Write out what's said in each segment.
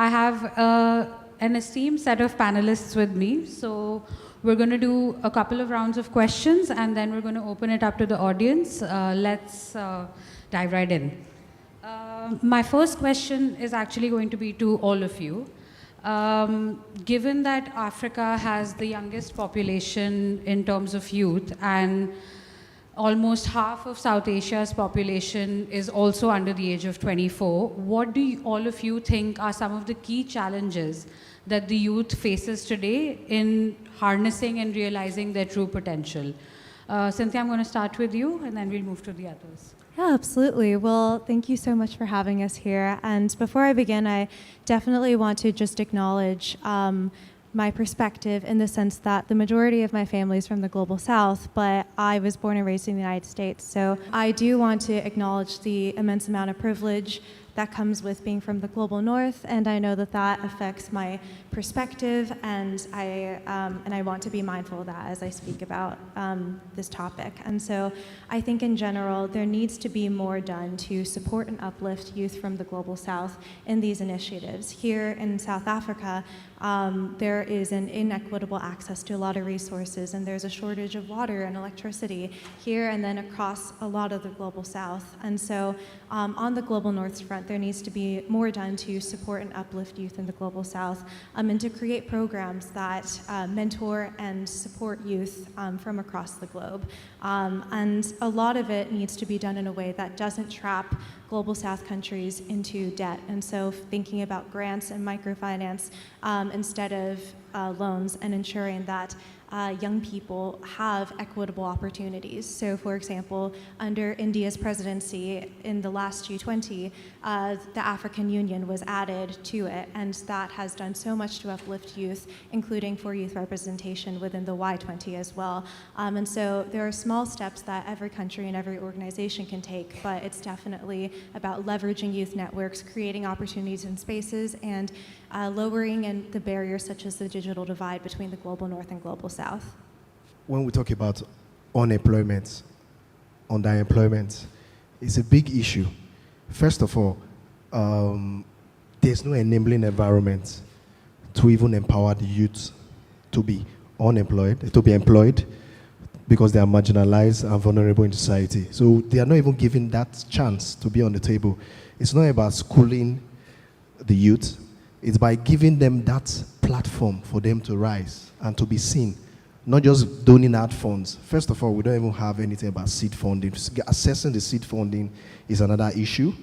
I have an esteemed set of panelists with me. So we're going to do a couple of rounds of questions, and then we're going to open it up to the audience. Let's dive right in. My first question is actually going to be to all of you. Given that Africa has the youngest population in terms of youth, and almost half of South Asia's population is also under the age of 24, what do all of you think are some of the key challenges that the youth faces today in harnessing and realizing their true potential? Cynthia, I'm going to start with you, and then we'll move to the others. Yeah, absolutely. Well, thank you so much for having us here. And before I begin, I definitely want to just acknowledge my perspective in the sense that the majority of my family is from the Global South, but I was born and raised in the United States. So I do want to acknowledge the immense amount of privilege that comes with being from the Global North, and I know that that affects my perspective, and I want to be mindful of that as I speak about this topic. And so I think in general, there needs to be more done to support and uplift youth from the Global South in these initiatives. Here in South Africa, there is an inequitable access to a lot of resources, and there's a shortage of water and electricity here and then across a lot of the Global South. And so on the Global North's front, there needs to be more done to support and uplift youth in the Global South, and to create programs that mentor and support youth from across the globe. And a lot of it needs to be done in a way that doesn't trap Global South countries into debt. And so thinking about grants and microfinance instead of loans, and ensuring that young people have equitable opportunities. So for example, under India's presidency in the last G20, the African Union was added to it, and that has done so much to uplift youth, including for youth representation within the Y20 as well. And so there are small steps that every country and every organization can take, but it's definitely about leveraging youth networks, creating opportunities and spaces, and lowering the barriers such as the digital divide between the Global North and Global South. When we talk about unemployment, underemployment, it's a big issue. First of all, there's no enabling environment to even empower the youth to be unemployed, to be employed, because they are marginalized and vulnerable in society. So they are not even given that chance to be on the table. It's not about schooling the youth. It's by giving them that platform for them to rise and to be seen, not just doling out funds. First of all, we don't even have anything about seed funding. Assessing the seed funding is another issue.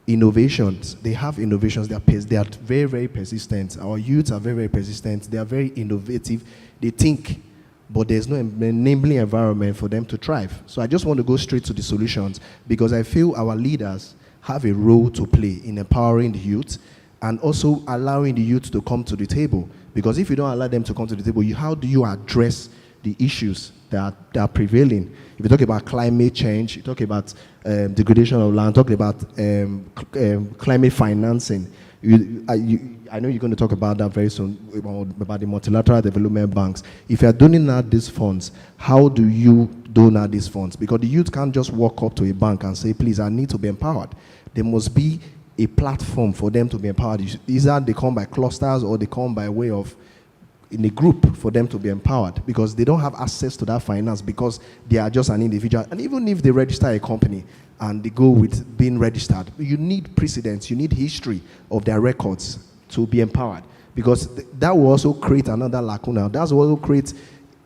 Innovations, they have innovations. They are very, very persistent. Our youths are very, very persistent. They are very innovative. They think, but there's no enabling environment for them to thrive. So I just want to go straight to the solutions, because I feel our leaders have a role to play in empowering the youth, and also allowing the youth to come to the table. Because if you don't allow them to come to the table, how do you address the issues that are prevailing? If you talk about climate change, you talk about degradation of land, talk about climate financing. I know you're going to talk about that very soon, about the multilateral development banks. If you're doling out these funds, how do you dole out these funds? Because the youth can't just walk up to a bank and say, please, I need to be empowered. There must be a platform for them to be empowered. Either they come by clusters, or they come by way of in a group for them to be empowered, because they don't have access to that finance, because they are just an individual. And even if they register a company and they go with being registered, you need precedents, you need history of their records to be empowered, because that will also create another lacuna. That will also create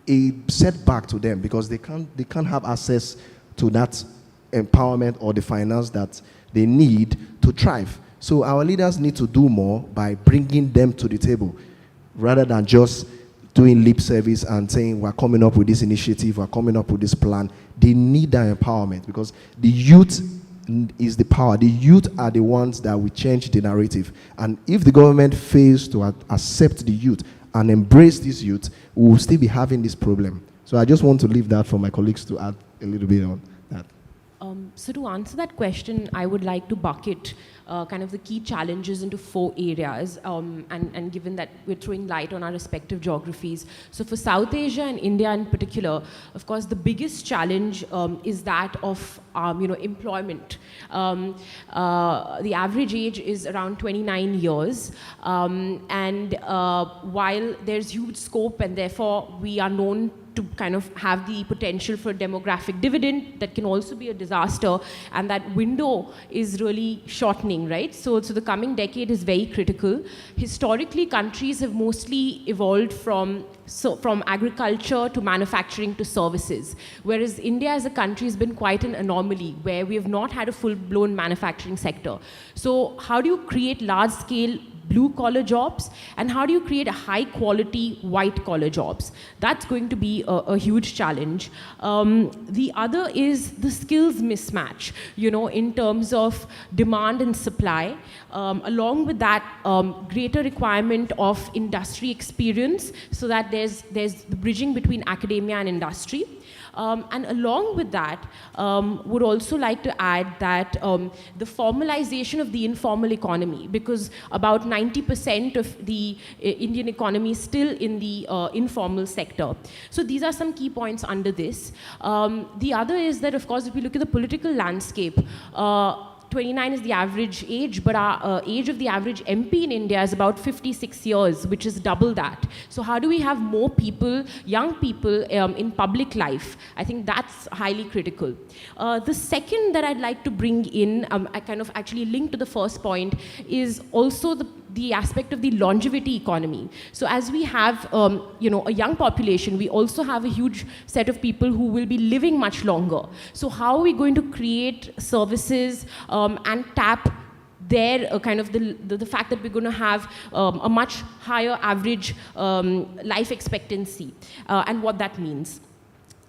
a setback to them, because they can't have access to that empowerment or the finance that they need to thrive. So our leaders need to do more by bringing them to the table, rather than just doing lip service and saying, we're coming up with this initiative, we're coming up with this plan. They need that empowerment, because the youth is the power. The youth are the ones that will change the narrative. And if the government fails to accept the youth and embrace this youth, we will still be having this problem. So I just want to leave that for my colleagues to add a little bit on that. So to answer that question, I would like to bucket kind of the key challenges into 4 areas, and given that we're throwing light on our respective geographies. So for South Asia and India in particular, of course, the biggest challenge is that of employment. The average age is around 29 years, and while there's huge scope and therefore we are known to kind of have the potential for demographic dividend, that can also be a disaster, and that window is really shortening, right? So the coming decade is very critical. Historically, countries have mostly evolved from agriculture to manufacturing to services, whereas India as a country has been quite an anomaly where we have not had a full-blown manufacturing sector. So how do you create large-scale blue-collar jobs, and how do you create a high-quality white-collar jobs? That's going to be a huge challenge. The other is the skills mismatch, in terms of demand and supply. Along with that, greater requirement of industry experience, so that there's the bridging between academia and industry. And along with that, would also like to add that the formalization of the informal economy, because about 90% of the Indian economy is still in the informal sector. So these are some key points under this. The other is that, of course, if we look at the political landscape, 29 is the average age, but our age of the average MP in India is about 56 years, which is double that. So how do we have more people, young people, in public life? I think that's highly critical. The second that I'd like to bring in, I kind of actually link to the first point, is also the aspect of the longevity economy. So as we have a young population, we also have a huge set of people who will be living much longer. So how are we going to create services and tap their kind of the fact that we're going to have a much higher average life expectancy, and what that means?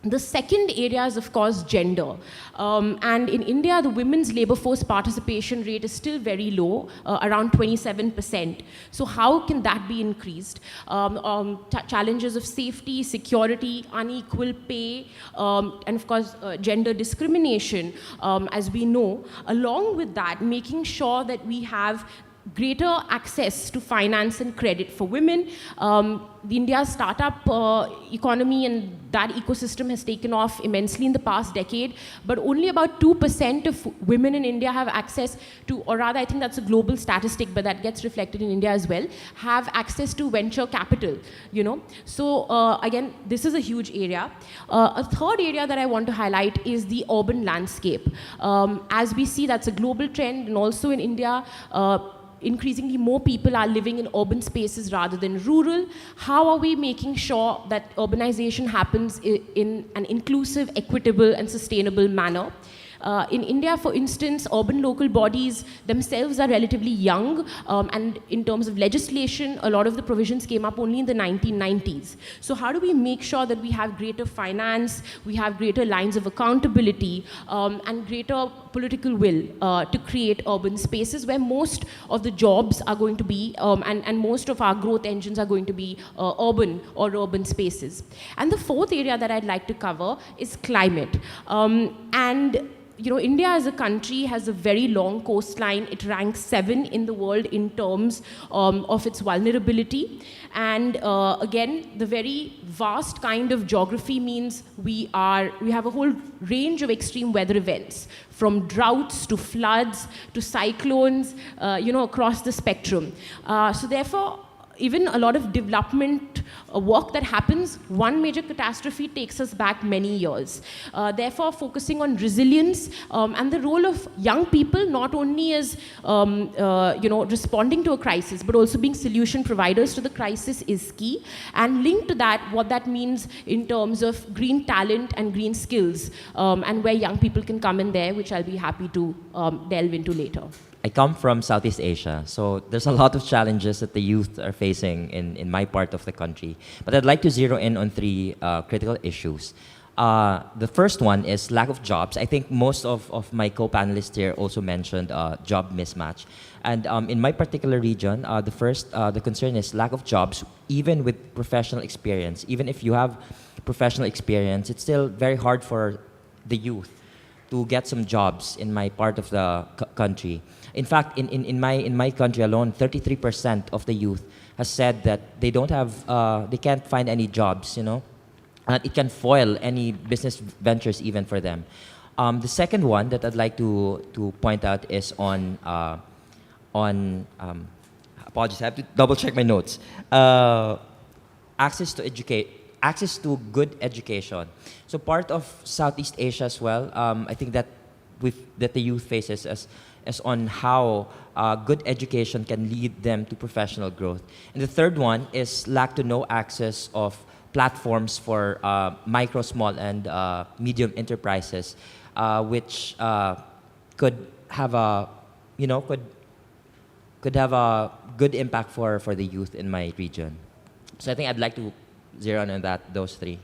The second area is, of course, gender. And in India, the women's labor force participation rate is still very low, around 27%. So how can that be increased? Challenges of safety, security, unequal pay, and of course, gender discrimination, as we know. Along with that, making sure that we have greater access to finance and credit for women. India's startup economy and that ecosystem has taken off immensely in the past decade, but only about 2% of women in India have access to, or rather I think that's a global statistic, but that gets reflected in India as well, have access to venture capital, So again, this is a huge area. A third area that I want to highlight is the urban landscape. As we see, that's a global trend, and also in India, increasingly more people are living in urban spaces rather than rural. How are we making sure that urbanization happens in an inclusive, equitable, and sustainable manner? In India, for instance, urban local bodies themselves are relatively young, and in terms of legislation, a lot of the provisions came up only in the 1990s. So how do we make sure that we have greater finance, we have greater lines of accountability, and greater political will to create urban spaces where most of the jobs are going to be, and most of our growth engines are going to be urban or urban spaces. And the fourth area that I'd like to cover is climate. India as a country has a very long coastline. It ranks 7 in the world in terms of its vulnerability. And again, the very vast kind of geography means we have a whole range of extreme weather events, from droughts to floods to cyclones, across the spectrum. So therefore, even a lot of development work that happens, one major catastrophe takes us back many years. Therefore, focusing on resilience and the role of young people, not only as responding to a crisis, but also being solution providers to the crisis is key. And linked to that, what that means in terms of green talent and green skills, and where young people can come in there, which I'll be happy to delve into later. I come from Southeast Asia, so there's a lot of challenges that the youth are facing in my part of the country. But I'd like to zero in on 3 critical issues. The first one is lack of jobs. I think most of my co-panelists here also mentioned job mismatch. And in my particular region, the concern is lack of jobs, even with professional experience. Even if you have professional experience, it's still very hard for the youth to get some jobs in my part of the country. In fact, in my country alone, 33% of the youth has said that they don't have, they can't find any jobs, you know, and it can foil any business ventures even for them. The second one that I'd like to point out is on apologies, I have to double check my notes. Access to good education. So part of Southeast Asia as well, I think that the youth faces as on how good education can lead them to professional growth. And the third one is lack to no access of platforms for micro, small, and medium enterprises, which could have a, you know, could have a good impact for the youth in my region. So I think I'd like to zero in on those three.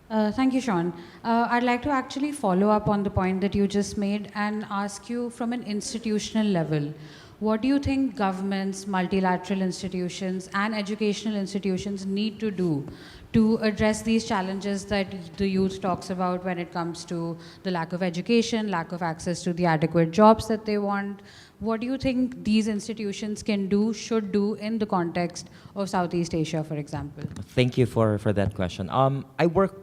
Thank you, Sean. I'd like to actually follow up on the point that you just made and ask you from an institutional level, what do you think governments, multilateral institutions, and educational institutions need to do to address these challenges that the youth talks about when it comes to the lack of education, lack of access to the adequate jobs that they want? What do you think these institutions can do, should do in the context of Southeast Asia, for example? Thank you for that question. I work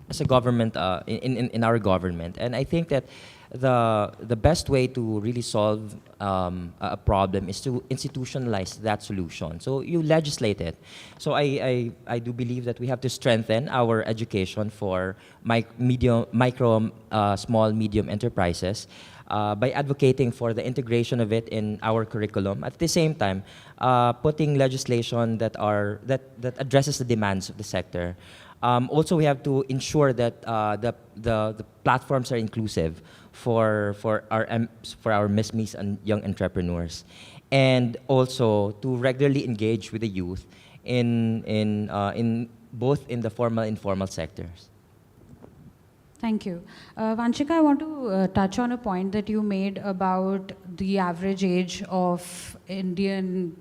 as a government in our government, and I think that the best way to really solve a problem is to institutionalize that solution. So you legislate it. So I do believe that we have to strengthen our education for micro, small, medium enterprises by advocating for the integration of it in our curriculum. At the same time, putting legislation that addresses the demands of the sector. Also, we have to ensure that the platforms are inclusive for our SMEs and young entrepreneurs, and also to regularly engage with the youth in both in the formal and informal sectors. Thank you. Vanshika, I want to touch on a point that you made about the average age of Indian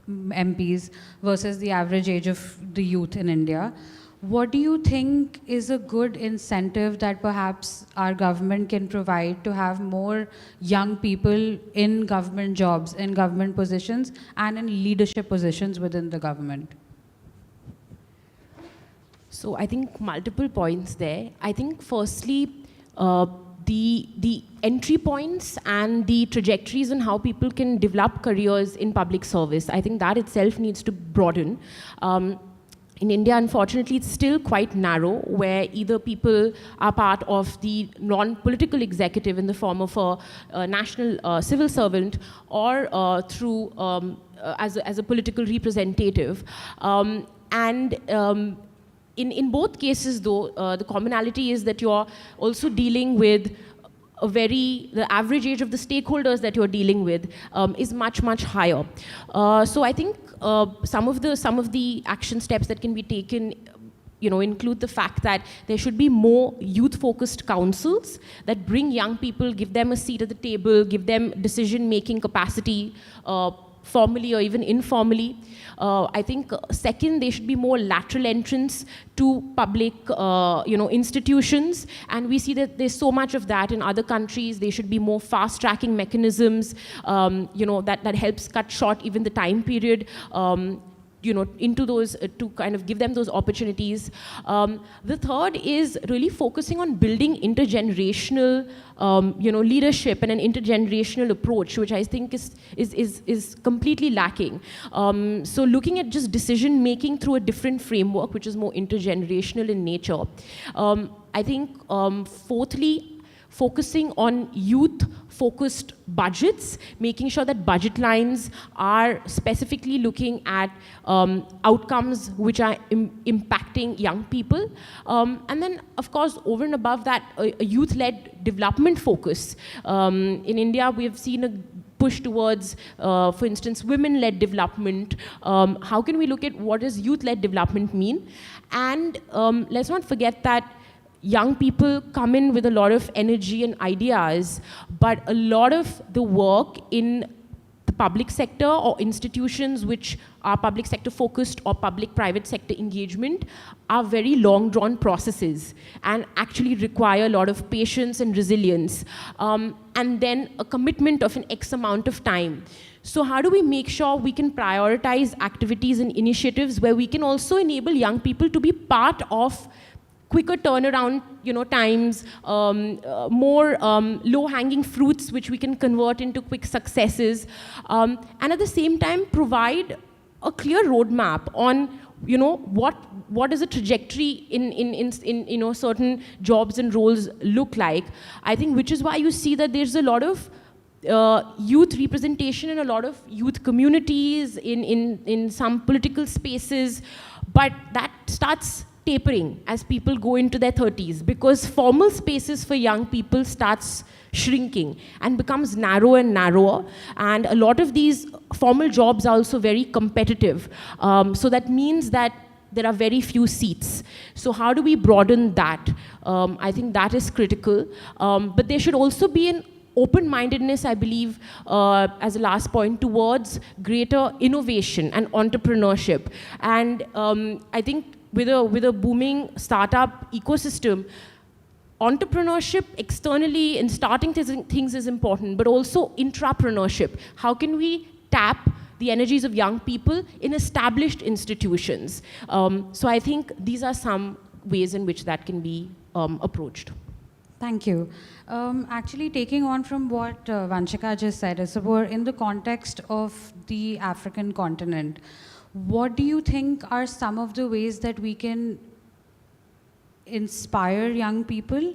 MPs versus the average age of the youth in India. What do you think is a good incentive that perhaps our government can provide to have more young people in government jobs, in government positions, and in leadership positions within the government? So I think multiple points there. I think firstly, the entry points and the trajectories on how people can develop careers in public service, I think that itself needs to broaden. In India, unfortunately, it's still quite narrow, where either people are part of the non-political executive in the form of a national civil servant, or through as a political representative. In both cases, though, the commonality is that you're also dealing with the average age of the stakeholders that you're dealing with is much, much higher. So I think some of the action steps that can be taken, include the fact that there should be more youth-focused councils that bring young people, give them a seat at the table, give them decision-making capacity, formally or even informally. I think second, there should be more lateral entrance to public, institutions, and we see that there's so much of that in other countries. There should be more fast-tracking mechanisms, that helps cut short even the time period. Into those, to kind of give them those opportunities. The third is really focusing on building intergenerational, leadership and an intergenerational approach, which I think is completely lacking. So looking at just decision making through a different framework, which is more intergenerational in nature. I think fourthly, focusing on youth-focused budgets, making sure that budget lines are specifically looking at outcomes which are impacting young people. And then, of course, over and above that, a youth-led development focus. In India, we have seen a push towards, for instance, women-led development. How can we look at what does youth-led development mean? And let's not forget that young people come in with a lot of energy and ideas, but a lot of the work in the public sector or institutions which are public sector focused or public-private sector engagement are very long-drawn processes and actually require a lot of patience and resilience, and then a commitment of an X amount of time. So how do we make sure we can prioritize activities and initiatives where we can also enable young people to be part of quicker turnaround, times, more low-hanging fruits which we can convert into quick successes, and at the same time provide a clear roadmap on, what does a trajectory in certain jobs and roles look like. I think which is why you see that there's a lot of youth representation in a lot of youth communities, in some political spaces, but that starts tapering as people go into their 30s, because formal spaces for young people starts shrinking and becomes narrower and narrower, and a lot of these formal jobs are also very competitive. So that means that there are very few seats. So how do we broaden that? I think that is critical. But there should also be an open-mindedness, I believe, as a last point, towards greater innovation and entrepreneurship. And I think with a booming startup ecosystem, entrepreneurship externally and starting things is important, but also intrapreneurship. How can we tap the energies of young people in established institutions? So I think these are some ways in which that can be approached. Thank you. Actually, taking on from what Vanshika just said, I suppose in the context of the African continent, what do you think are some of the ways that we can inspire young people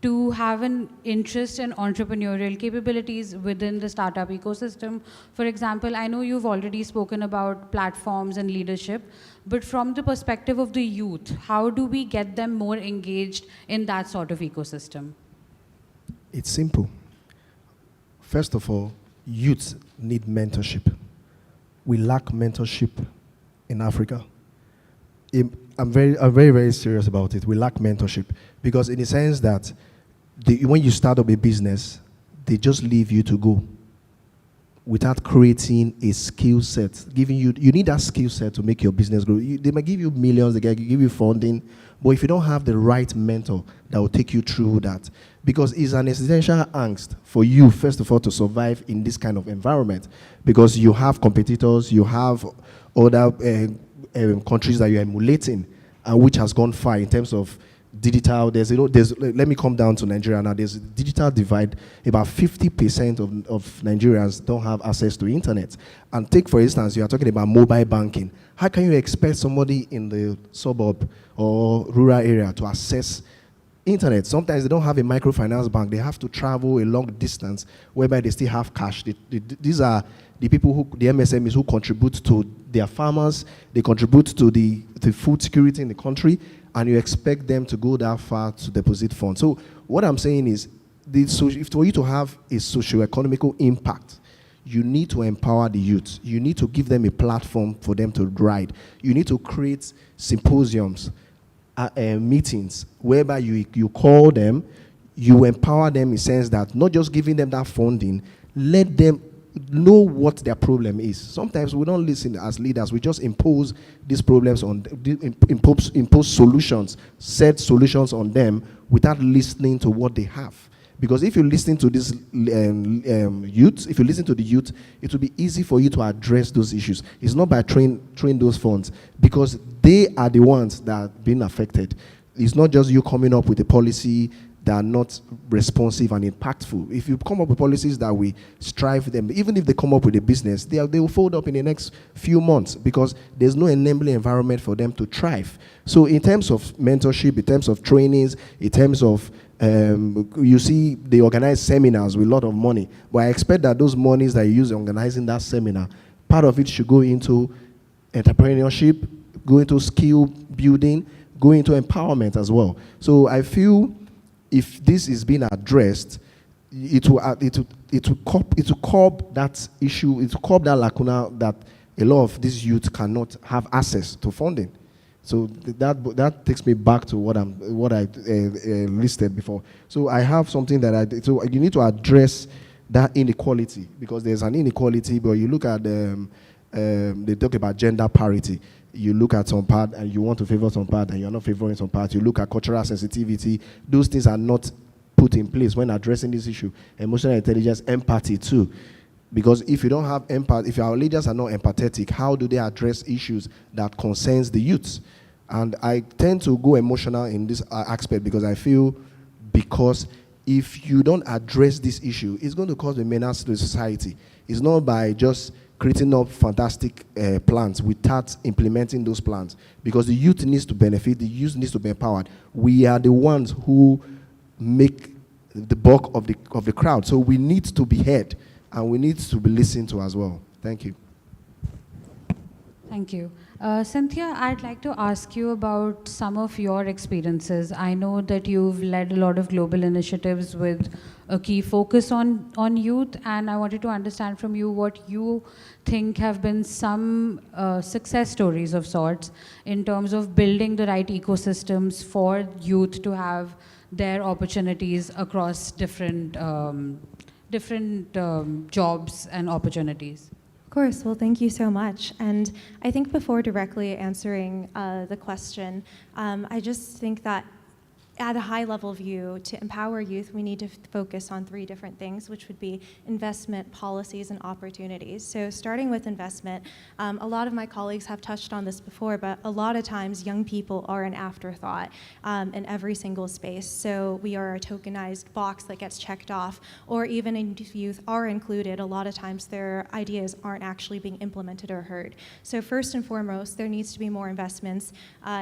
to have an interest in entrepreneurial capabilities within the startup ecosystem? For example, I know you've already spoken about platforms and leadership, but from the perspective of the youth, how do we get them more engaged in that sort of ecosystem? It's simple. First of all, youth need mentorship. We lack mentorship in Africa. I'm very serious about it. We lack mentorship because, in the sense that when you start up a business, they just leave you to go without creating a skill set, giving you need that skill set to make your business grow. They might give you millions, they can give you funding, but if you don't have the right mentor that will take you through that, because it's an existential angst for you, first of all, to survive in this kind of environment, because you have competitors, you have other countries that you're emulating, and which has gone far in terms of digital. Let me come down to Nigeria now. There's a digital divide. About 50% of Nigerians don't have access to internet. And take, for instance, you are talking about mobile banking. How can you expect somebody in the suburb or rural area to access internet? Sometimes they don't have a microfinance bank. They have to travel a long distance, whereby they still have cash. These are the people the MSMEs who contribute to their farmers. They contribute to the food security in the country, and you expect them to go that far to deposit funds. So what I'm saying is, for you to have a socio-economical impact, you need to empower the youth. You need to give them a platform for them to ride. You need to create symposiums, meetings, whereby you call them, you empower them in the sense that not just giving them that funding, let them know what their problem is. Sometimes we don't listen as leaders. We just impose these problems on, impose solutions, set solutions on them without listening to what they have. Because if you listen to this youth, if you listen to the youth, it will be easy for you to address those issues. It's not by train those funds, because they are the ones that are being affected. It's not just you coming up with a policy that are not responsive and impactful. If you come up with policies that we strive them, even if they come up with a business, they will fold up in the next few months, because there's no enabling environment for them to thrive. So in terms of mentorship, in terms of trainings, in terms of you see, they organize seminars with a lot of money, but I expect that those monies that you use in organizing that seminar, part of it should go into entrepreneurship, go into skill building, go into empowerment as well. So I feel if this is being addressed, it will curb that issue, it will curb that lacuna that a lot of these youth cannot have access to funding. So that takes me back to what I listed before. So I have something that so you need to address that inequality, because there's an inequality, but you look at they talk about gender parity. You look at some part and you want to favor some part and you're not favoring some part. You look at cultural sensitivity. Those things are not put in place when addressing this issue. Emotional intelligence, empathy too. Because if you don't have empathy, if our leaders are not empathetic, how do they address issues that concerns the youths? And I tend to go emotional in this aspect because I feel because if you don't address this issue, it's going to cause a menace to the society. It's not by just creating up fantastic plans without implementing those plans, because the youth needs to benefit, the youth needs to be empowered. We are the ones who make the bulk of the crowd, so we need to be heard and we need to be listened to as well. Thank you. Thank you. Cynthia, I'd like to ask you about some of your experiences. I know that you've led a lot of global initiatives with a key focus on youth, and I wanted to understand from you what you think have been some success stories of sorts in terms of building the right ecosystems for youth to have their opportunities across different jobs and opportunities. Of course. Well, thank you so much. And I think before directly answering the question, I just think that at a high level view, to empower youth, we need to focus on three different things, which would be investment, policies, and opportunities. So starting with investment, a lot of my colleagues have touched on this before, but a lot of times young people are an afterthought in every single space. So we are a tokenized box that gets checked off, or even if youth are included, a lot of times their ideas aren't actually being implemented or heard. So first and foremost, there needs to be more investments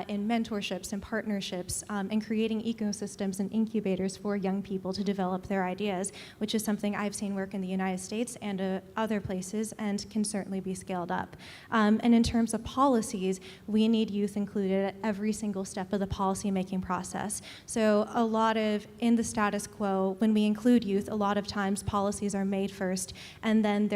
in mentorships and partnerships and creating ecosystems and incubators for young people to develop their ideas, which is something I've seen work in the United States and other places and can certainly be scaled up. And in terms of policies, we need youth included at every single step of the policy-making process. So a lot of, in the status quo, when we include youth, a lot of times policies are made first and then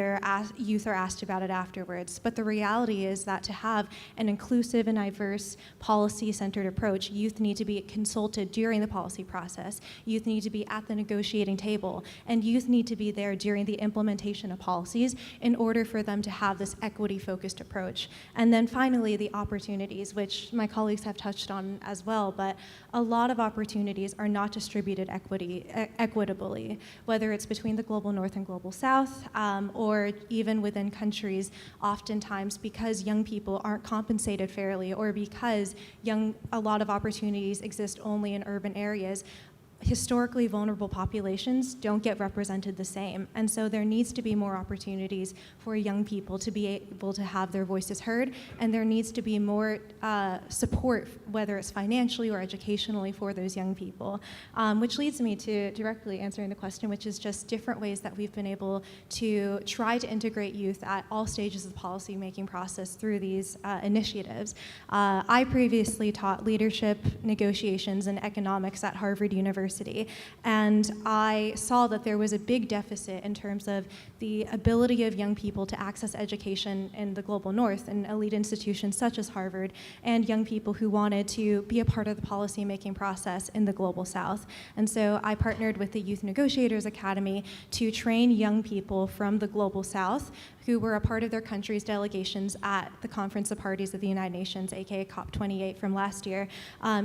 youth are asked about it afterwards. But the reality is that to have an inclusive and diverse policy-centered approach, youth need to be consulted during the policy process. Youth need to be at the negotiating table, and youth need to be there during the implementation of policies in order for them to have this equity-focused approach. And then finally, the opportunities, which my colleagues have touched on as well, but a lot of opportunities are not distributed equitably, whether it's between the global north and global south, or even within countries, oftentimes because young people aren't compensated fairly, or because a lot of opportunities exist only in urban areas. Historically vulnerable populations don't get represented the same. And so there needs to be more opportunities for young people to be able to have their voices heard, and there needs to be more support, whether it's financially or educationally, for those young people. Which leads me to directly answering the question, which is just different ways that we've been able to try to integrate youth at all stages of the policy-making process through these initiatives. I previously taught leadership, negotiations, and economics at Harvard University. And I saw that there was a big deficit in terms of the ability of young people to access education in the global north and elite institutions such as Harvard, and young people who wanted to be a part of the policy-making process in the global south. And so I partnered with the Youth Negotiators Academy to train young people from the global south who were a part of their country's delegations at the Conference of Parties of the United Nations, aka COP28 from last year,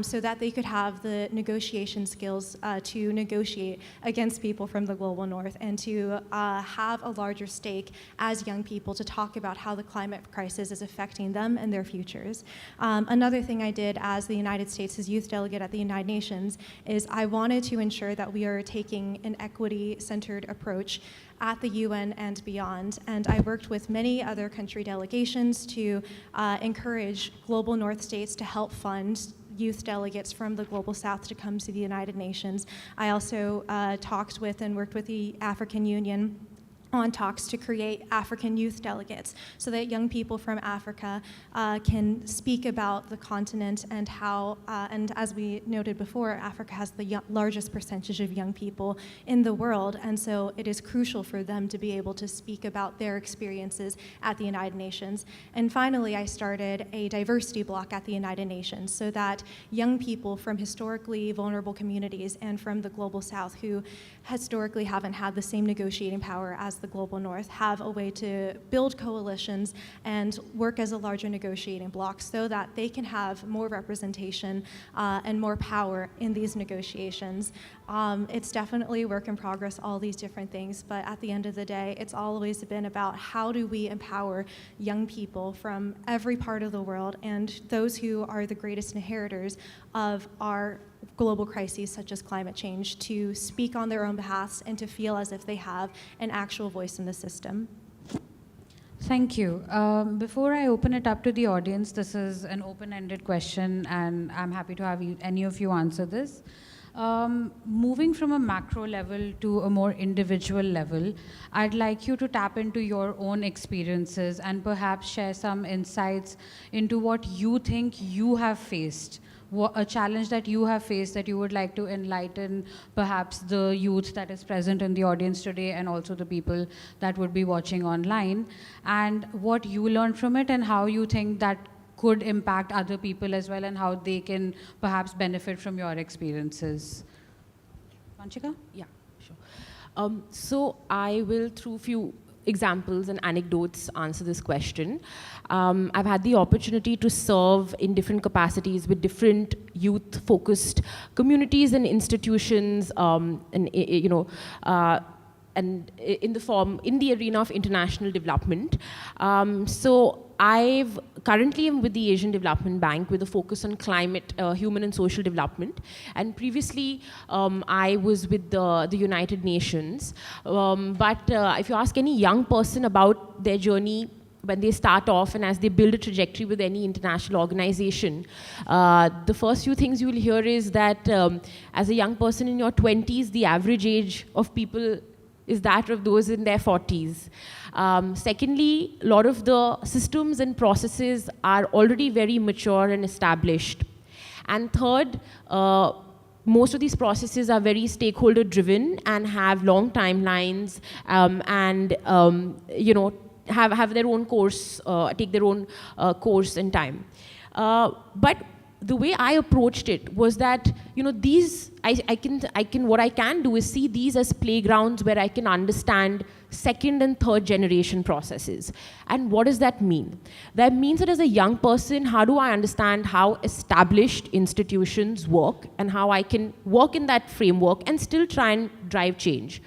so that they could have the negotiation skills to negotiate against people from the global north and to have a larger stake as young people to talk about how the climate crisis is affecting them and their futures. Another thing I did as the United States' youth delegate at the United Nations is I wanted to ensure that we are taking an equity-centered approach at the UN and beyond. And I worked with many other country delegations to encourage global north states to help fund youth delegates from the global south to come to the United Nations. I also talked with and worked with the African Union on talks to create African youth delegates so that young people from Africa can speak about the continent and how, and as we noted before, Africa has the largest percentage of young people in the world, and so it is crucial for them to be able to speak about their experiences at the United Nations. And finally, I started a diversity block at the United Nations so that young people from historically vulnerable communities and from the Global South who historically haven't had the same negotiating power as the Global North have a way to build coalitions and work as a larger negotiating bloc so that they can have more representation and more power in these negotiations. It's definitely a work in progress, all these different things, but at the end of the day, it's always been about how do we empower young people from every part of the world and those who are the greatest inheritors of our global crises such as climate change to speak on their own behalf and to feel as if they have an actual voice in the system. Thank you. Before I open it up to the audience, this is an open-ended question, and I'm happy to have any of you answer this. Moving from a macro level to a more individual level, I'd like you to tap into your own experiences and perhaps share some insights into what you think you have faced, a challenge that you have faced that you would like to enlighten perhaps the youth that is present in the audience today and also the people that would be watching online, and what you learned from it and how you think that could impact other people as well and how they can perhaps benefit from your experiences. Vanchika? Yeah, sure. So I will, through few examples and anecdotes, answer this question. I've had the opportunity to serve in different capacities with different youth-focused communities and institutions, and in the arena of international development. So I've currently am with the Asian Development Bank with a focus on climate, human and social development. And previously, I was with the United Nations. But if you ask any young person about their journey when they start off and as they build a trajectory with any international organization, the first few things you will hear is that as a young person in your 20s, the average age of people is that of those in their 40s. Secondly, a lot of the systems and processes are already very mature and established. And third, most of these processes are very stakeholder driven and have long timelines and have their own course, take their own course and time. But the way I approached it was that, what I can do is see these as playgrounds where I can understand second and third generation processes. And what does that mean? That means that as a young person, how do I understand how established institutions work and how I can work in that framework and still try and drive change?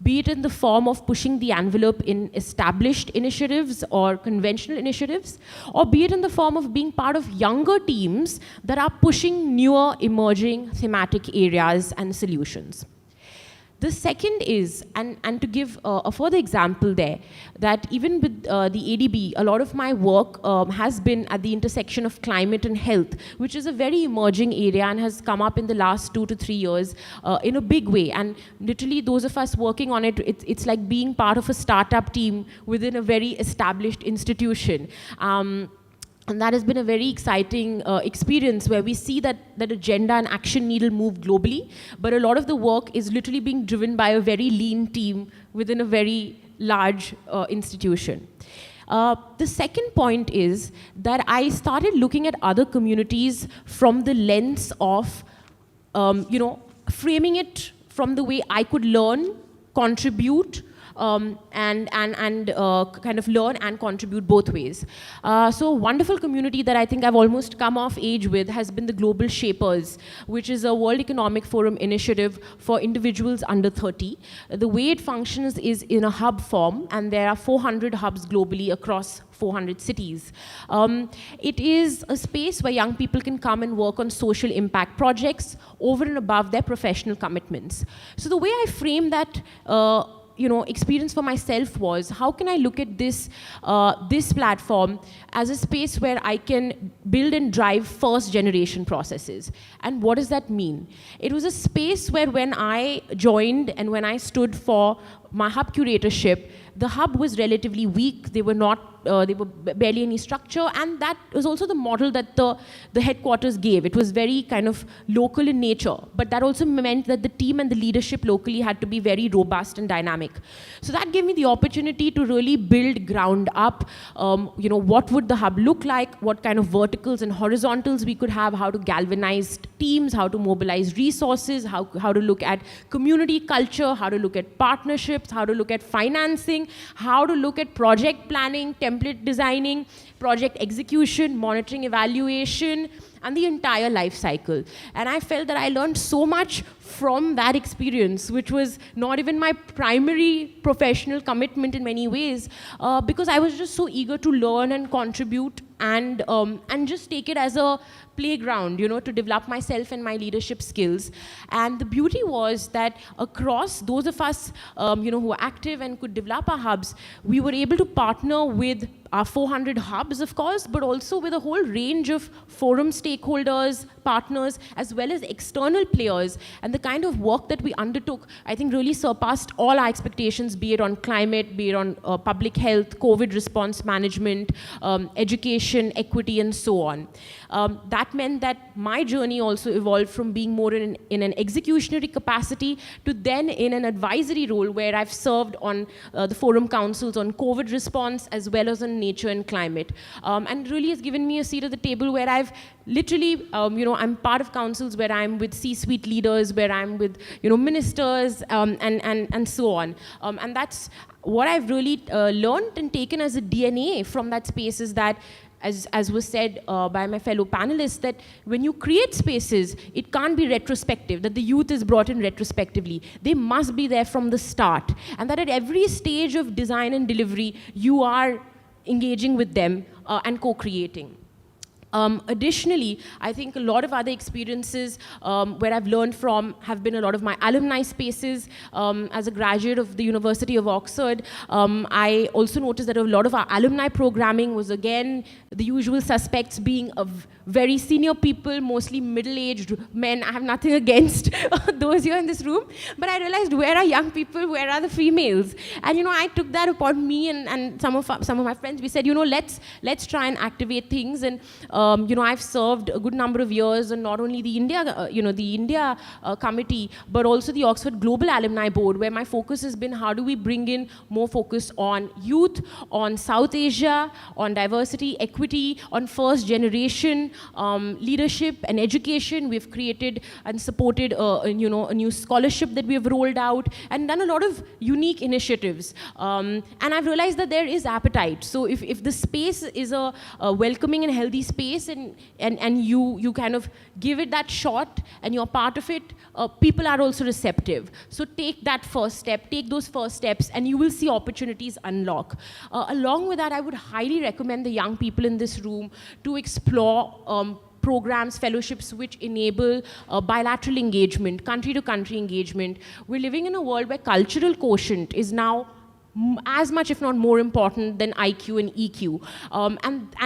Be it in the form of pushing the envelope in established initiatives or conventional initiatives, or be it in the form of being part of younger teams that are pushing newer emerging thematic areas and solutions. The second is, and to give a further example there, that even with the ADB, a lot of my work has been at the intersection of climate and health, which is a very emerging area and has come up in the last 2 to 3 years in a big way. And literally those of us working on it, it's like being part of a startup team within a very established institution. And that has been a very exciting experience where we see that agenda and action needle move globally, but a lot of the work is literally being driven by a very lean team within a very large institution. The second point is that I started looking at other communities from the lens of, framing it from the way I could learn, contribute, and kind of learn and contribute both ways. So a wonderful community that I think I've almost come of age with has been the Global Shapers, which is a World Economic Forum initiative for individuals under 30. The way it functions is in a hub form, and there are 400 hubs globally across 400 cities. It is a space where young people can come and work on social impact projects over and above their professional commitments. So the way I frame that experience for myself was, how can I look at this platform as a space where I can build and drive first generation processes? And what does that mean? It was a space where when I joined and when I stood for my hub curatorship, the hub was relatively weak. They were barely any structure, and that was also the model that the headquarters gave. It was very kind of local in nature, but that also meant that the team and the leadership locally had to be very robust and dynamic. So that gave me the opportunity to really build ground up, what would the hub look like, what kind of verticals and horizontals we could have, how to galvanize teams, how to mobilize resources, how to look at community culture, how to look at partnerships, how to look at financing, how to look at project planning, template designing, project execution, monitoring, evaluation, and the entire life cycle. And I felt that I learned so much from that experience, which was not even my primary professional commitment in many ways, because I was just so eager to learn and contribute and just take it as a playground, to develop myself and my leadership skills. And the beauty was that across those of us, who were active and could develop our hubs, we were able to partner with our 400 hubs, of course, but also with a whole range of forum stakeholders, partners, as well as external players. And the kind of work that we undertook, I think, really surpassed all our expectations, be it on climate, be it on public health, COVID response management, education, equity, and so on. That meant that my journey also evolved from being more in an executionary capacity to then in an advisory role, where I've served on the forum councils on COVID response as well as on nature and climate. And really has given me a seat at the table where I've literally, I'm part of councils where I'm with C-suite leaders, where I'm with, ministers, and so on. And that's what I've really learned and taken as a DNA from that space, is that, as was said by my fellow panelists, that when you create spaces, it can't be retrospective, that the youth is brought in retrospectively. They must be there from the start. And that at every stage of design and delivery, you are engaging with them and co-creating. Additionally, I think a lot of other experiences where I've learned from have been a lot of my alumni spaces. As a graduate of the University of Oxford, I also noticed that a lot of our alumni programming was, again, the usual suspects being of very senior people, mostly middle-aged men. I have nothing against those here in this room, but I realized, where are young people, where are the females? And I took that upon me and some of my friends. We said, let's try and activate things. And I've served a good number of years on not only the India committee, but also the Oxford Global Alumni Board, where my focus has been how do we bring in more focus on youth, on South Asia, on diversity, equity, on first generation leadership and education. We've created and supported a new scholarship that we have rolled out and done a lot of unique initiatives. And I've realized that there is appetite. So if the space is a welcoming and healthy space, and you kind of give it that shot and you're part of it, people are also receptive. So take that first step, take those first steps, and you will see opportunities unlock. Along with that, I would highly recommend the young people in this room to explore programs, fellowships which enable bilateral engagement, country-to-country engagement. We're living in a world where cultural quotient is now as much, if not more important than IQ and EQ.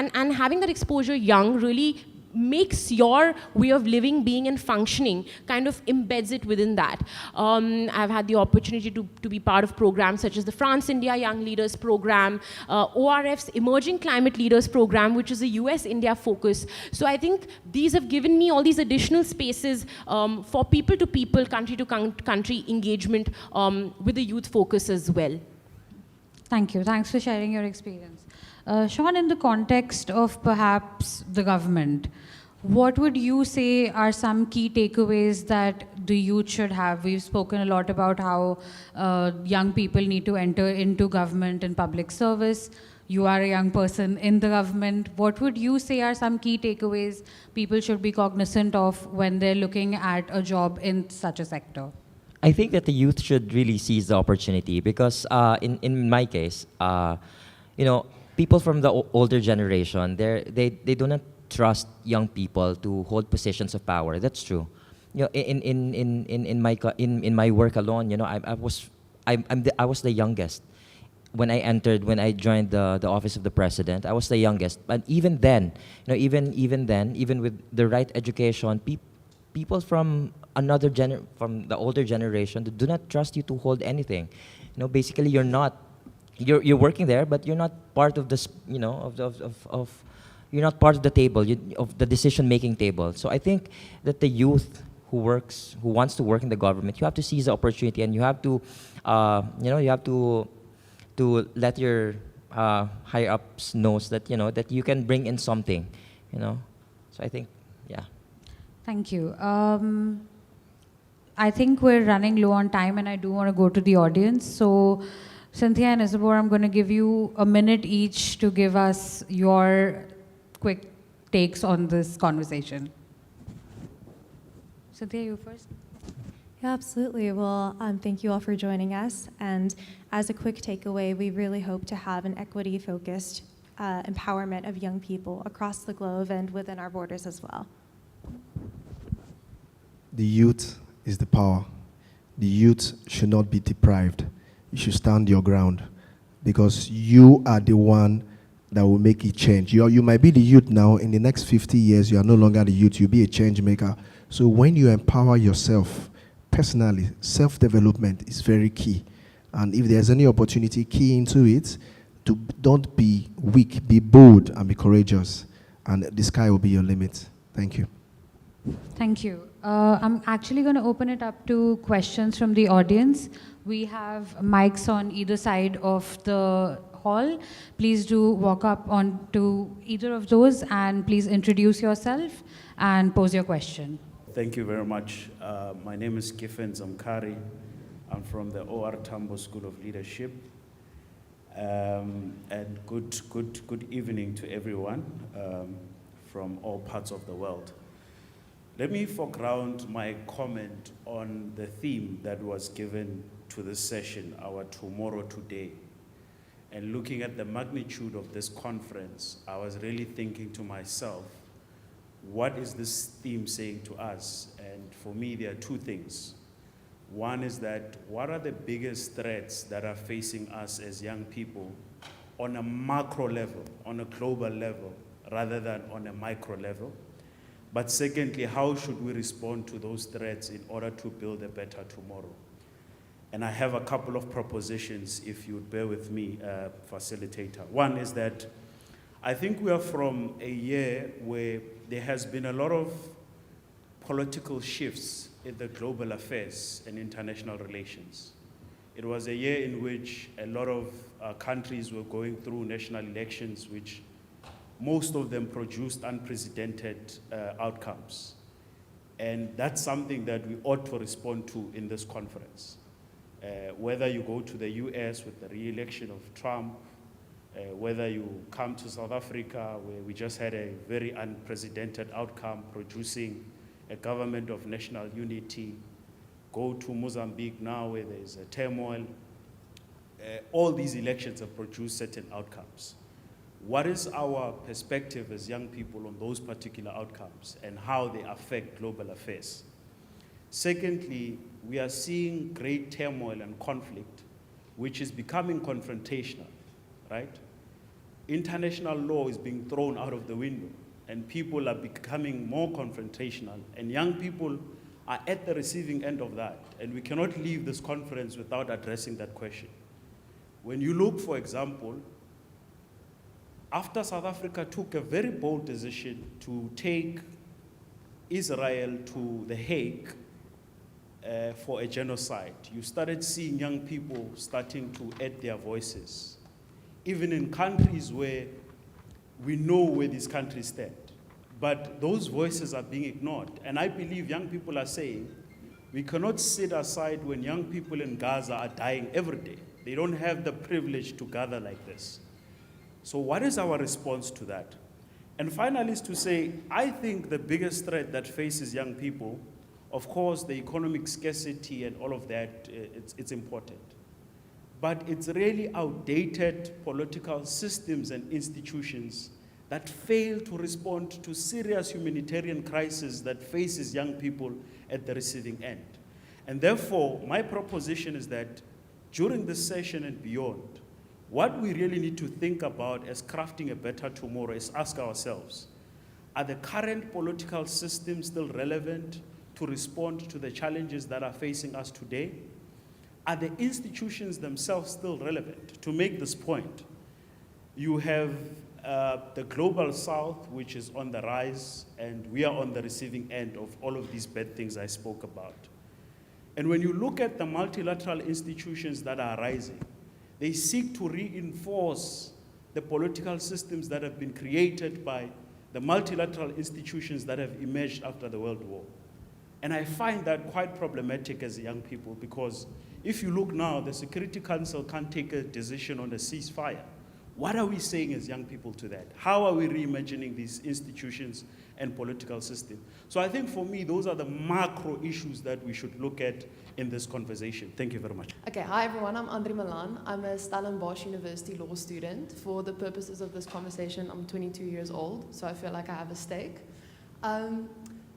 And having that exposure young really makes your way of living, being, and functioning, kind of embeds it within that. I've had the opportunity to be part of programs such as the France-India Young Leaders Program, ORF's Emerging Climate Leaders Program, which is a US-India focus. So I think these have given me all these additional spaces for people-to-people, country-to-country engagement with the youth focus as well. Thank you. Thanks for sharing your experience. Sean, in the context of perhaps the government, what would you say are some key takeaways that the youth should have? We've spoken a lot about how young people need to enter into government and public service. You are a young person in the government. What would you say are some key takeaways people should be cognizant of when they're looking at a job in such a sector? I think that the youth should really seize the opportunity because in my case, people from the older generation, they do not trust young people to hold positions of power. That's true. In my work alone, I was the youngest when I joined the office of the president. I was the youngest, but even then, even with the right education, people from from the older generation do not trust you to hold anything. basically you're not, you're working there, but you're not part of this, you're not part of the table, of the decision-making table. So I think that the youth who wants to work in the government, you have to seize the opportunity, and you have to, you have to let your higher ups knows that that you can bring in something, So I think, yeah. Thank you. I think we're running low on time, and I do want to go to the audience. So, Cynthia and Isabor, I'm going to give you a minute each to give us your quick takes on this conversation. Cynthia, you first. Yeah, absolutely. Well, thank you all for joining us. And as a quick takeaway, we really hope to have an equity-focused empowerment of young people across the globe and within our borders as well. The youth is the power. The youth should not be deprived. You should stand your ground, because you are the one that will make it change. You might be the youth now. In the next 50 years, you are no longer the youth. You'll be a change maker. So when you empower yourself personally, self-development is very key. And if there's any opportunity, key into it. Don't be weak, be bold, and be courageous. And the sky will be your limit. Thank you. Thank you. I'm actually going to open it up to questions from the audience. We have mics on either side of the hall. Please do walk up onto either of those, and please introduce yourself and pose your question. Thank you very much. My name is Kifen Zamkari. I'm from the OR Tambo School of Leadership. And good evening to everyone from all parts of the world. Let me foreground my comment on the theme that was given to this session, our Tomorrow Today. And looking at the magnitude of this conference, I was really thinking to myself, what is this theme saying to us? And for me, there are two things. One is that, what are the biggest threats that are facing us as young people on a macro level, on a global level, rather than on a micro level? But secondly, how should we respond to those threats in order to build a better tomorrow? And I have a couple of propositions, if you would bear with me, facilitator. One is that I think we are from a year where there has been a lot of political shifts in the global affairs and international relations. It was a year in which a lot of countries were going through national elections, which most of them produced unprecedented outcomes. And that's something that we ought to respond to in this conference. Whether you go to the US with the re-election of Trump, whether you come to South Africa, where we just had a very unprecedented outcome producing a government of national unity, go to Mozambique now where there's a turmoil. All these elections have produced certain outcomes. What is our perspective as young people on those particular outcomes and how they affect global affairs? Secondly, we are seeing great turmoil and conflict, which is becoming confrontational, right? International law is being thrown out of the window, and people are becoming more confrontational, and young people are at the receiving end of that, and we cannot leave this conference without addressing that question. When you look, for example, after South Africa took a very bold decision to take Israel to The Hague for a genocide, you started seeing young people starting to add their voices, even in countries where we know where these countries stand. But those voices are being ignored. And I believe young people are saying, we cannot sit aside when young people in Gaza are dying every day. They don't have the privilege to gather like this. So what is our response to that? And finally is to say, I think the biggest threat that faces young people, of course, the economic scarcity and all of that, it's important. But it's really outdated political systems and institutions that fail to respond to serious humanitarian crisis that faces young people at the receiving end. And therefore, my proposition is that during this session and beyond, what we really need to think about as crafting a better tomorrow is ask ourselves, are the current political systems still relevant to respond to the challenges that are facing us today? are the institutions themselves still relevant? To make this point, you have the global south, which is on the rise, and we are on the receiving end of all of these bad things I spoke about. And when you look at the multilateral institutions that are rising, they seek to reinforce the political systems that have been created by the multilateral institutions that have emerged after the World War. And I find that quite problematic as young people, because if you look now, the Security Council can't take a decision on a ceasefire. What are we saying as young people to that? How are we reimagining these institutions and political system? So I think for me, those are the macro issues that we should look at in this conversation. Thank you very much. Okay, hi everyone, I'm Andre Milan. I'm a Stellenbosch University law student. For the purposes of this conversation, I'm 22 years old, so I feel like I have a stake.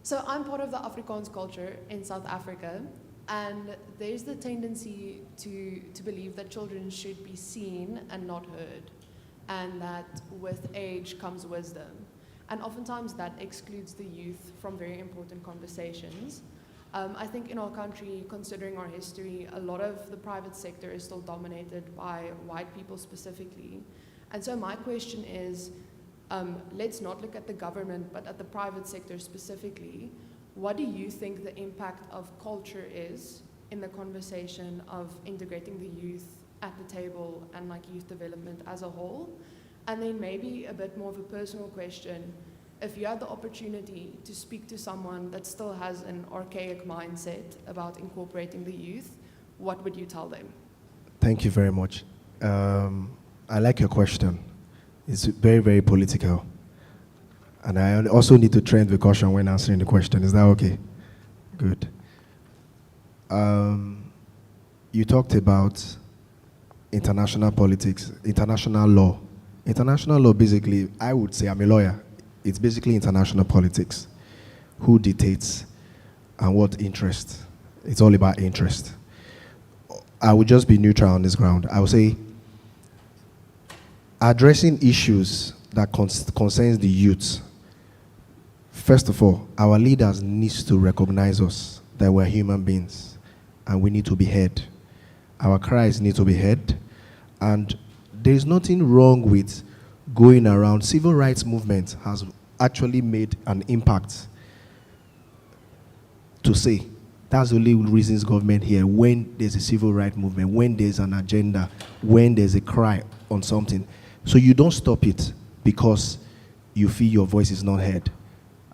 So I'm part of the Afrikaans culture in South Africa, and there's the tendency to believe that children should be seen and not heard, and that with age comes wisdom. And oftentimes that excludes the youth from very important conversations. I think in our country, considering our history, a lot of the private sector is still dominated by white people specifically. And so my question is, let's not look at the government, but at the private sector specifically. What do you think the impact of culture is in the conversation of integrating the youth at the table and like youth development as a whole? And then maybe a bit more of a personal question. If you had the opportunity to speak to someone that still has an archaic mindset about incorporating the youth, what would you tell them? Thank you very much. I like your question. It's very, very political. And I also need to tread with caution when answering the question. Is that okay? Good. You talked about international politics, international law. International law, basically, I would say, I'm a lawyer. It's basically international politics. Who dictates and what interest? It's all about interest. I would just be neutral on this ground. I would say addressing issues that concerns the youth. First of all, our leaders need to recognize us, that we're human beings, and we need to be heard. Our cries need to be heard, and there's nothing wrong with going around. Civil rights movement has actually made an impact to say that's the only reasons government here, when there's a civil rights movement, when there's an agenda, when there's a cry on something. So you don't stop it because you feel your voice is not heard.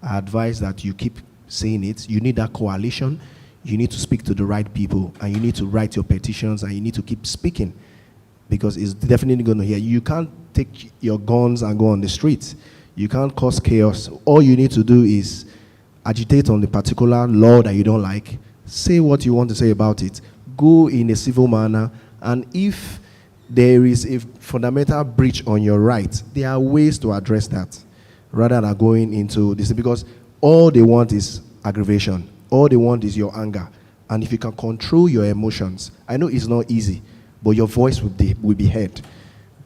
I advise that you keep saying it. You need that coalition. You need to speak to the right people, and you need to write your petitions, and you need to keep speaking, because it's definitely going to hear. You can't take your guns and go on the streets. You can't cause chaos. All you need to do is agitate on the particular law that you don't like, say what you want to say about it, go in a civil manner, and if there is a fundamental breach on your right, there are ways to address that, rather than going into this, because all they want is aggravation. All they want is your anger. And if you can control your emotions, I know it's not easy, but your voice will be heard.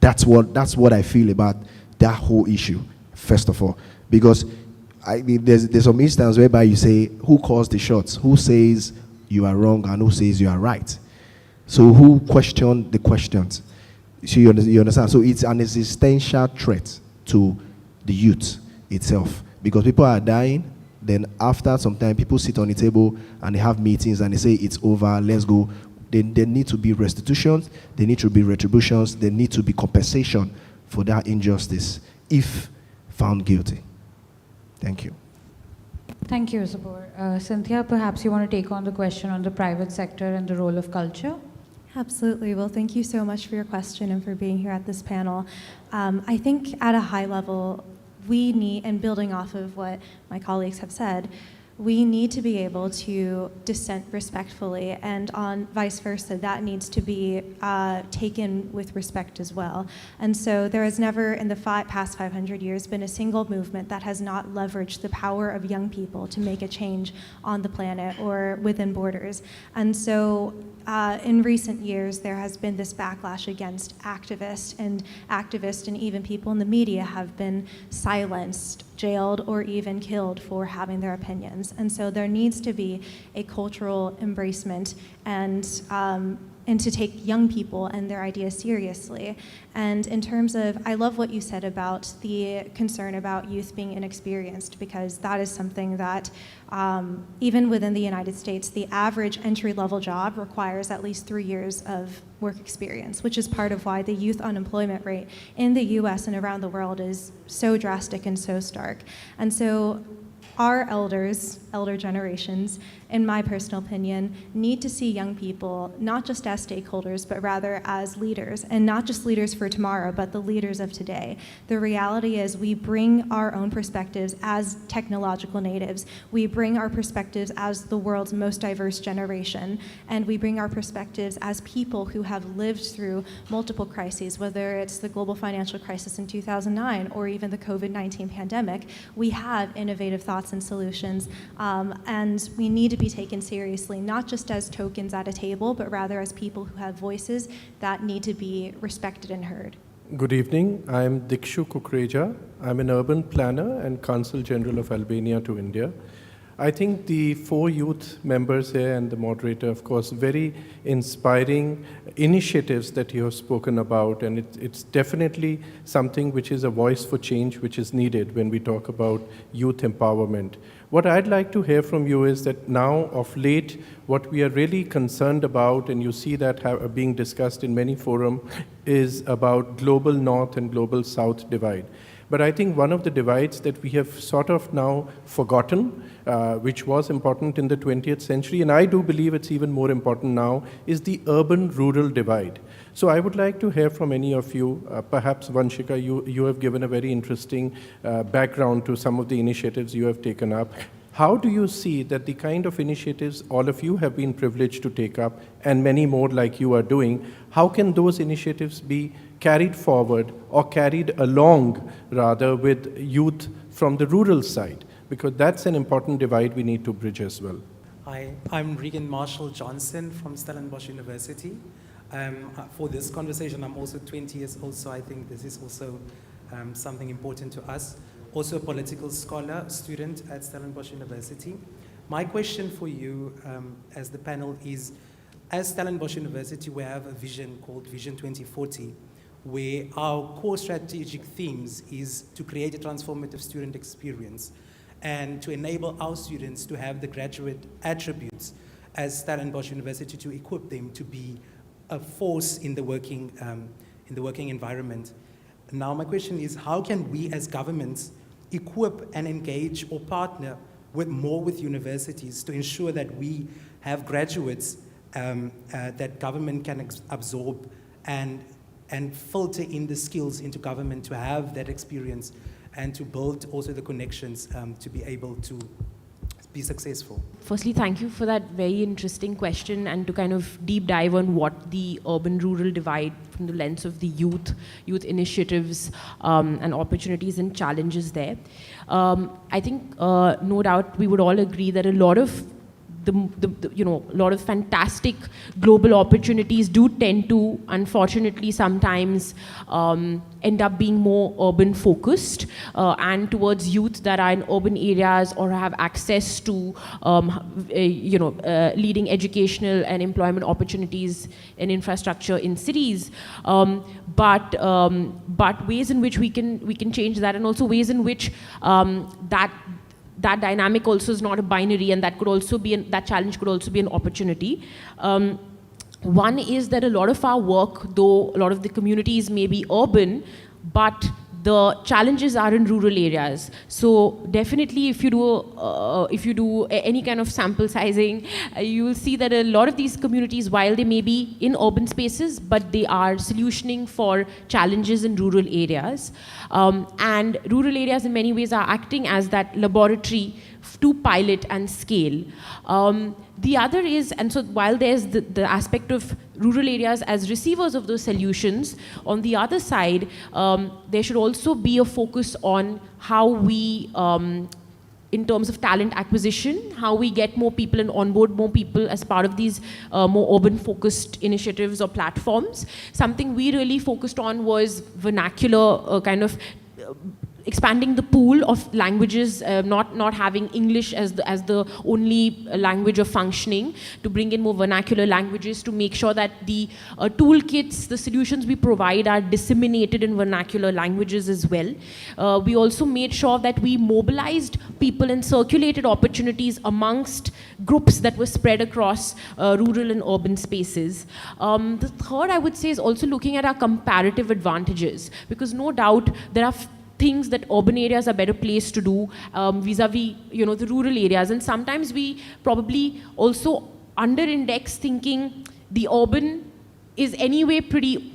That's what I feel about that whole issue, first of all. Because there's some instance whereby you say, who calls the shots? Who says you are wrong and who says you are right? So who questioned the questions? So you understand? So it's an existential threat to the youth itself. Because people are dying, then after some time, people sit on the table and they have meetings and they say, it's over, let's go. There need to be restitutions, there need to be retributions, there need to be compensation for that injustice if found guilty. Thank you. Thank you, Zabor. Cynthia, perhaps you want to take on the question on the private sector and the role of culture? Absolutely. Well, thank you so much for your question and for being here at this panel. I think at a high level, we need, and building off of what my colleagues have said, we need to be able to dissent respectfully, and on vice versa, that needs to be taken with respect as well. And so there has never in the past 500 years been a single movement that has not leveraged the power of young people to make a change on the planet or within borders. And so in recent years, there has been this backlash against activists, and even people in the media have been silenced, jailed, or even killed for having their opinions. And so there needs to be a cultural embracement and and to take young people and their ideas seriously. And in terms of, I love what you said about the concern about youth being inexperienced, because that is something that even within the United States, the average entry-level job requires at least 3 years of work experience, which is part of why the youth unemployment rate in the US and around the world is so drastic and so stark. And so our elders, elder generations, in my personal opinion, need to see young people not just as stakeholders, but rather as leaders, and not just leaders for tomorrow, but the leaders of today. The reality is we bring our own perspectives as technological natives. We bring our perspectives as the world's most diverse generation, and we bring our perspectives as people who have lived through multiple crises, whether it's the global financial crisis in 2009 or even the COVID-19 pandemic. We have innovative thoughts and solutions, and we need to be taken seriously, not just as tokens at a table, but rather as people who have voices that need to be respected and heard. Good evening. I'm Dikshu Kukreja. I'm an urban planner and Consul General of Albania to India. I think the 4 youth members here and the moderator, of course, very inspiring initiatives that you have spoken about, and it's definitely something which is a voice for change which is needed when we talk about youth empowerment. What I'd like to hear from you is that now, of late, what we are really concerned about, and you see that being discussed in many forums, is about global north and global south divide. But I think one of the divides that we have sort of now forgotten, which was important in the 20th century, and I do believe it's even more important now, is the urban-rural divide. So I would like to hear from any of you, perhaps Vanshika, you have given a very interesting background to some of the initiatives you have taken up. How do you see that the kind of initiatives all of you have been privileged to take up, and many more like you are doing, how can those initiatives be carried forward or carried along rather with youth from the rural side? Because that's an important divide we need to bridge as well. Hi, I'm Regan Marshall Johnson from Stellenbosch University. For this conversation, I'm also 20 years old, so I think this is also something important to us. Also a political scholar, student at Stellenbosch University. My question for you as the panel is, as Stellenbosch University, we have a vision called Vision 2040, where our core strategic themes is to create a transformative student experience and to enable our students to have the graduate attributes as Stellenbosch University to equip them to be a force in the working environment. Now my question is, how can we as governments equip and engage or partner with universities to ensure that we have graduates that government can absorb and filter in the skills into government to have that experience and to build also the connections to be able to be successful? Firstly, thank you for that very interesting question and to kind of deep dive on what the urban-rural divide from the lens of the youth initiatives and opportunities and challenges there. I think no doubt we would all agree that a lot of a lot of fantastic global opportunities do tend to, unfortunately, sometimes end up being more urban focused and towards youth that are in urban areas or have access to leading educational and employment opportunities and infrastructure in cities. But ways in which we can change that, and also ways in which that dynamic also is not a binary, and that challenge could also be an opportunity. One is that a lot of our work, though a lot of the communities may be urban, but the challenges are in rural areas. So definitely, if you do any kind of sample sizing, you will see that a lot of these communities, while they may be in urban spaces, but they are solutioning for challenges in rural areas. And rural areas in many ways are acting as that laboratory to pilot and scale. The other is, and so while there's the aspect of rural areas as receivers of those solutions, on the other side, there should also be a focus on how we, in terms of talent acquisition, how we get more people and onboard more people as part of these more urban-focused initiatives or platforms. Something we really focused on was vernacular kind of expanding the pool of languages, not having English as the only language of functioning, to bring in more vernacular languages, to make sure that the toolkits, the solutions we provide are disseminated in vernacular languages as well. We also made sure that we mobilized people and circulated opportunities amongst groups that were spread across rural and urban spaces. The third, I would say, is also looking at our comparative advantages, because no doubt there are things that urban areas are better placed to do vis-a-vis, the rural areas. And sometimes we probably also under-index thinking the urban is anyway pretty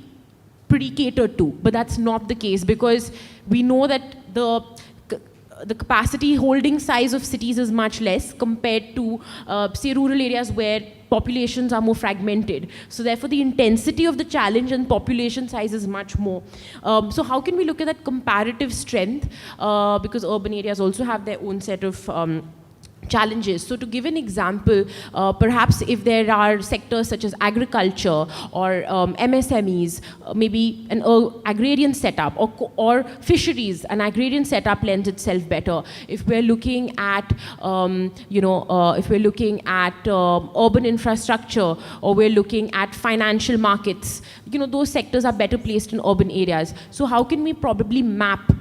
catered to, but that's not the case, because we know that the capacity holding size of cities is much less compared to, say, rural areas where populations are more fragmented. So therefore, the intensity of the challenge and population size is much more. So how can we look at that comparative strength? Because urban areas also have their own set of challenges. So to give an example, perhaps if there are sectors such as agriculture or MSMEs, maybe an agrarian setup, or fisheries, an agrarian setup lends itself better. If we're looking at, if we're looking at urban infrastructure, or we're looking at financial markets, those sectors are better placed in urban areas. So how can we probably map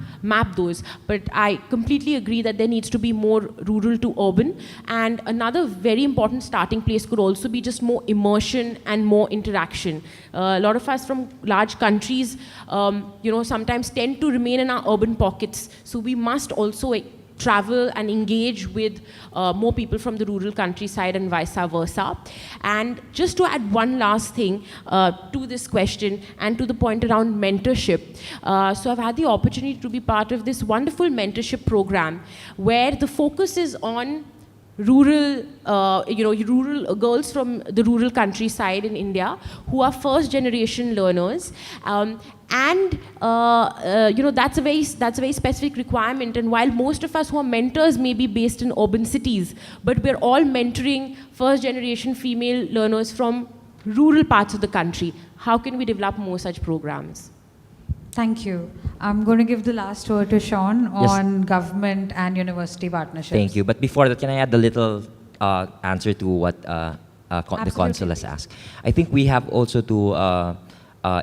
those? But I completely agree that there needs to be more rural to urban. And another very important starting place could also be just more immersion and more interaction. A lot of us from large countries, sometimes tend to remain in our urban pockets. So we must also travel and engage with more people from the rural countryside and vice versa. And just to add one last thing to this question and to the point around mentorship. So I've had the opportunity to be part of this wonderful mentorship program where the focus is on rural girls from the rural countryside in India who are first generation learners. That's a very specific requirement. And while most of us who are mentors may be based in urban cities, but we're all mentoring first generation female learners from rural parts of the country. How can we develop more such programs? Thank you. I'm going to give the last word to Sean on government and university partnerships. Thank you. But before that, can I add a little answer to what the consul has asked? I think we have also to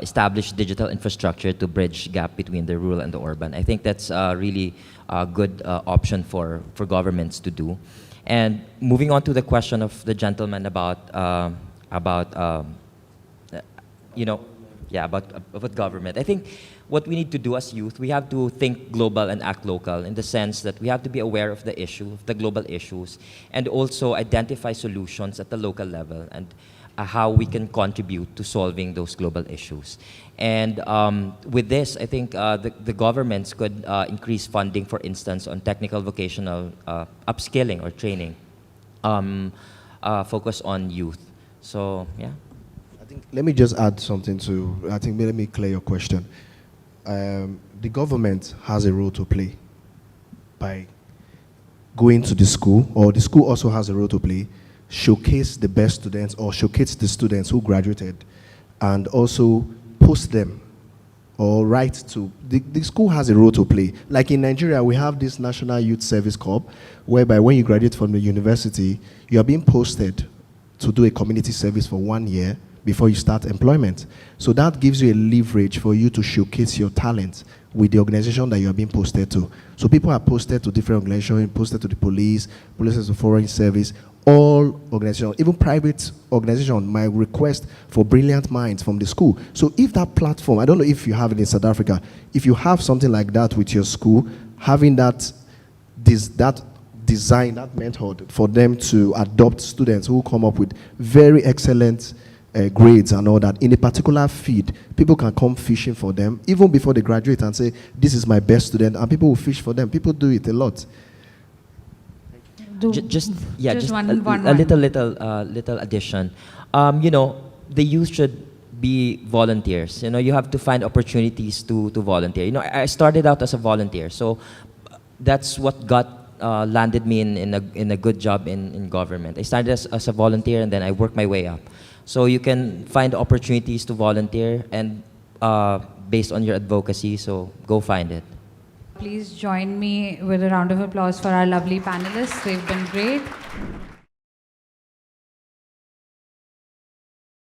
establish digital infrastructure to bridge gap between the rural and the urban. I think that's really a good option for governments to do. And moving on to the question of the gentleman about government. I think what we need to do as youth, we have to think global and act local, in the sense that we have to be aware of the issue, of the global issues, and also identify solutions at the local level and how we can contribute to solving those global issues. And with this, I think the governments could increase funding, for instance, on technical vocational upskilling or training, focus on youth. So, yeah. Let me just add something let me clear your question. The government has a role to play by going to the school, or the school also has a role to play, showcase the best students or showcase the students who graduated, and also post them or write to, the school has a role to play. Like in Nigeria, we have this National Youth Service Corps, whereby when you graduate from the university, you are being posted to do a community service for 1 year before you start employment. So that gives you a leverage for you to showcase your talent with the organization that you are being posted to. So people are posted to different organizations, posted to the police to foreign service, all organizations, even private organizations might request for brilliant minds from the school. So if that platform, I don't know if you have it in South Africa, if you have something like that with your school, having that design, that method for them to adopt students who come up with very excellent grades and all that in a particular field, people can come fishing for them even before they graduate and say, this is my best student, and people will fish for them. People do it a lot. Just one a little addition. The youth should be volunteers. You have to find opportunities to volunteer. I started out as a volunteer, so that's what landed me in a good job in government. I started as a volunteer, and then I worked my way up. So you can find opportunities to volunteer, and based on your advocacy, so go find it. Please join me with a round of applause for our lovely panelists. They've been great.